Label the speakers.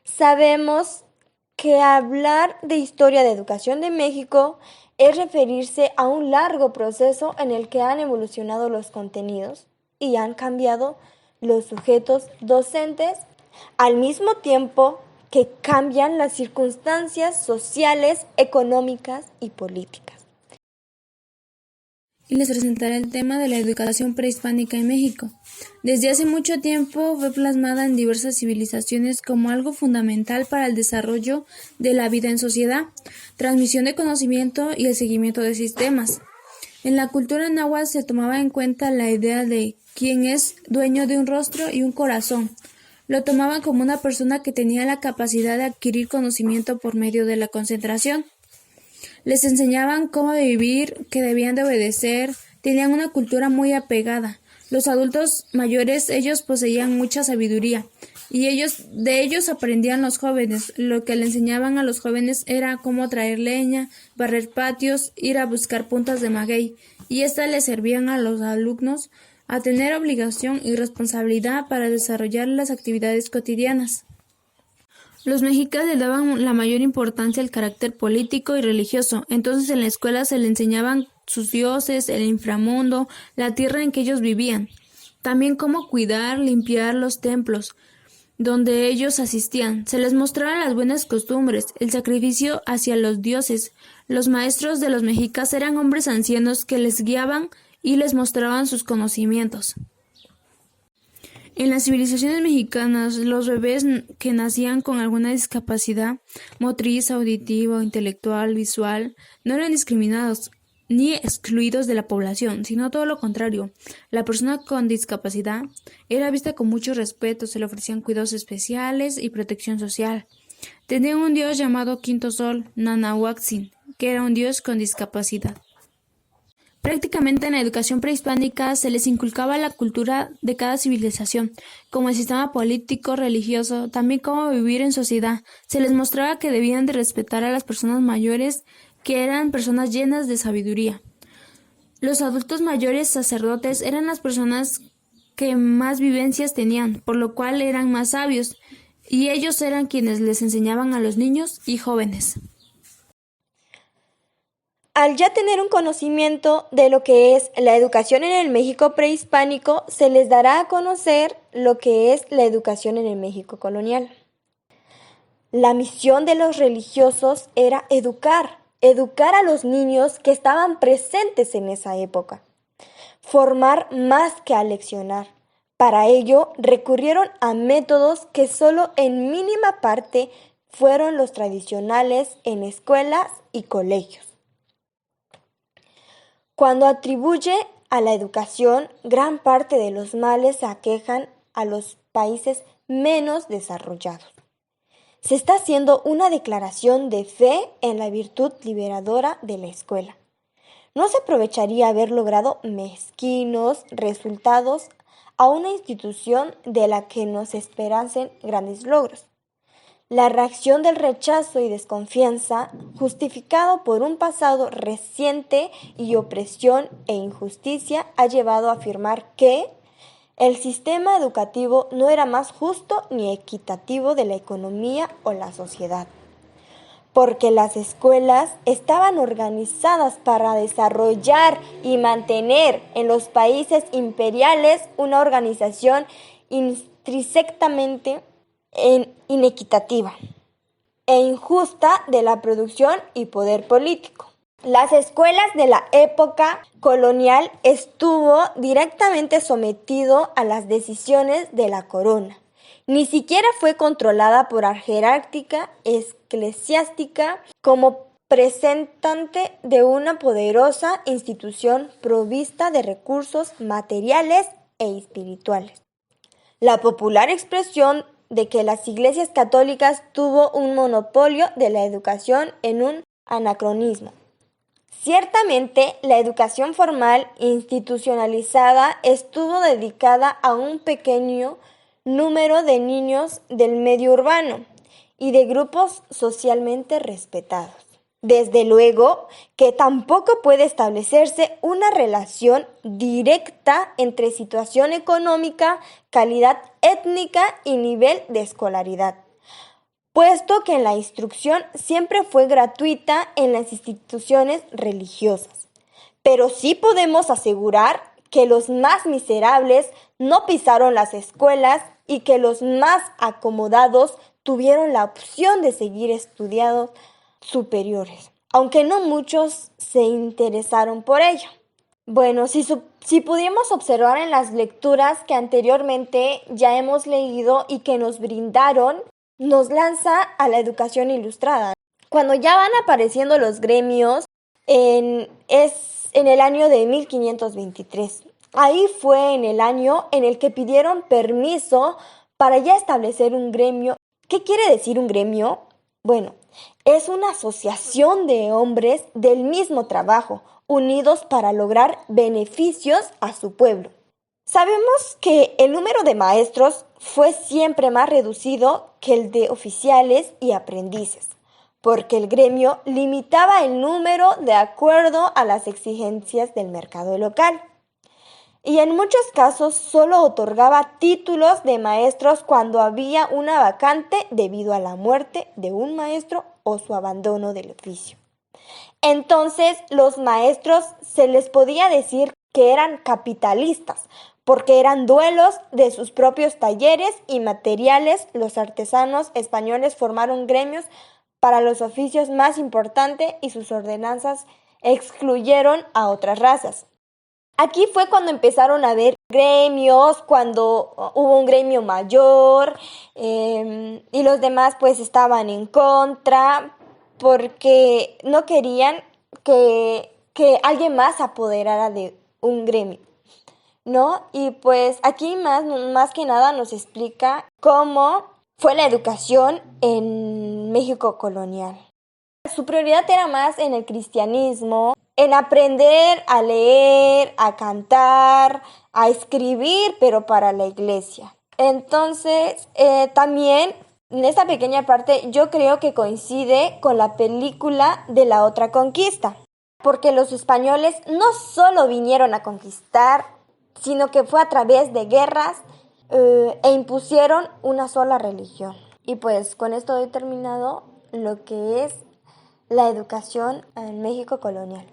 Speaker 1: Sabemos que hablar de historia de educación de México es referirse a un largo proceso en el que han evolucionado los contenidos y han cambiado los sujetos docentes al mismo tiempo que cambian las circunstancias sociales, económicas y políticas.
Speaker 2: Y les presentaré el tema de la educación prehispánica en México. Desde hace mucho tiempo fue plasmada en diversas civilizaciones como algo fundamental para el desarrollo de la vida en sociedad, transmisión de conocimiento y el seguimiento de sistemas. En la cultura náhuatl se tomaba en cuenta la idea de quién es dueño de un rostro y un corazón. Lo tomaban como una persona que tenía la capacidad de adquirir conocimiento por medio de la concentración. Les enseñaban cómo vivir, que debían de obedecer, tenían una cultura muy apegada. Los adultos mayores, ellos poseían mucha sabiduría, y de ellos aprendían los jóvenes. Lo que le enseñaban a los jóvenes era cómo traer leña, barrer patios, ir a buscar puntas de maguey, y estas les servían a los alumnos a tener obligación y responsabilidad para desarrollar las actividades cotidianas. Los mexicas le daban la mayor importancia al carácter político y religioso, entonces en la escuela se le enseñaban sus dioses, el inframundo, la tierra en que ellos vivían, también cómo cuidar, limpiar los templos donde ellos asistían, se les mostraban las buenas costumbres, el sacrificio hacia los dioses. Los maestros de los mexicas eran hombres ancianos que les guiaban y les mostraban sus conocimientos. En las civilizaciones mexicanas, los bebés que nacían con alguna discapacidad motriz, auditiva, intelectual, visual, no eran discriminados ni excluidos de la población, sino todo lo contrario. La persona con discapacidad era vista con mucho respeto, se le ofrecían cuidados especiales y protección social. Tenía un dios llamado Quinto Sol, Nanahuatzin, que era un dios con discapacidad. Prácticamente en la educación prehispánica se les inculcaba la cultura de cada civilización, como el sistema político, religioso, también cómo vivir en sociedad. Se les mostraba que debían de respetar a las personas mayores, que eran personas llenas de sabiduría. Los adultos mayores sacerdotes eran las personas que más vivencias tenían, por lo cual eran más sabios, y ellos eran quienes les enseñaban a los niños y jóvenes.
Speaker 1: Al ya tener un conocimiento de lo que es la educación en el México prehispánico, se les dará a conocer lo que es la educación en el México colonial. La misión de los religiosos era educar a los niños que estaban presentes en esa época, formar más que aleccionar. Para ello recurrieron a métodos que solo en mínima parte fueron los tradicionales en escuelas y colegios. Cuando atribuye a la educación, gran parte de los males se aquejan a los países menos desarrollados. Se está haciendo una declaración de fe en la virtud liberadora de la escuela. No se aprovecharía haber logrado mezquinos resultados a una institución de la que no se esperasen grandes logros. La reacción del rechazo y desconfianza, justificado por un pasado reciente y opresión e injusticia, ha llevado a afirmar que el sistema educativo no era más justo ni equitativo de la economía o la sociedad, porque las escuelas estaban organizadas para desarrollar y mantener en los países imperiales una organización intrínsecamente inequitativa e injusta de la producción y poder político. Las escuelas de la época colonial estuvo directamente sometido a las decisiones de la corona. Ni siquiera fue controlada por la jerárquica eclesiástica como representante de una poderosa institución provista de recursos materiales e espirituales. La popular expresión de que las iglesias católicas tuvo un monopolio de la educación en un anacronismo. Ciertamente, la educación formal institucionalizada estuvo dedicada a un pequeño número de niños del medio urbano y de grupos socialmente respetados. Desde luego que tampoco puede establecerse una relación directa entre situación económica, calidad étnica y nivel de escolaridad, puesto que la instrucción siempre fue gratuita en las instituciones religiosas. Pero sí podemos asegurar que los más miserables no pisaron las escuelas y que los más acomodados tuvieron la opción de seguir estudios superiores, aunque no muchos se interesaron por ello. Bueno, si pudiéramos observar en las lecturas que anteriormente ya hemos leído y que nos brindaron, nos lanza a la educación ilustrada. Cuando ya van apareciendo los gremios, es en el año de 1523. Ahí fue en el año en el que pidieron permiso para ya establecer un gremio. ¿Qué quiere decir un gremio? Bueno, es una asociación de hombres del mismo trabajo, unidos para lograr beneficios a su pueblo. Sabemos que el número de maestros fue siempre más reducido que el de oficiales y aprendices, porque el gremio limitaba el número de acuerdo a las exigencias del mercado local. Y en muchos casos solo otorgaba títulos de maestros cuando había una vacante debido a la muerte de un maestro o su abandono del oficio. Entonces, los maestros se les podía decir que eran capitalistas, porque eran dueños de sus propios talleres y materiales. Los artesanos españoles formaron gremios para los oficios más importantes y sus ordenanzas excluyeron a otras razas. Aquí fue cuando empezaron a haber gremios, cuando hubo un gremio mayor y los demás pues estaban en contra porque no querían que alguien más se apoderara de un gremio, ¿no? Y pues aquí más que nada nos explica cómo fue la educación en México colonial. Su prioridad era más en el cristianismo, en aprender a leer, a cantar, a escribir, pero para la iglesia. Entonces, también en esta pequeña parte yo creo que coincide con la película de La Otra Conquista, porque los españoles no solo vinieron a conquistar, sino que fue a través de guerras e impusieron una sola religión. Y pues con esto he terminado lo que es la educación en México colonial.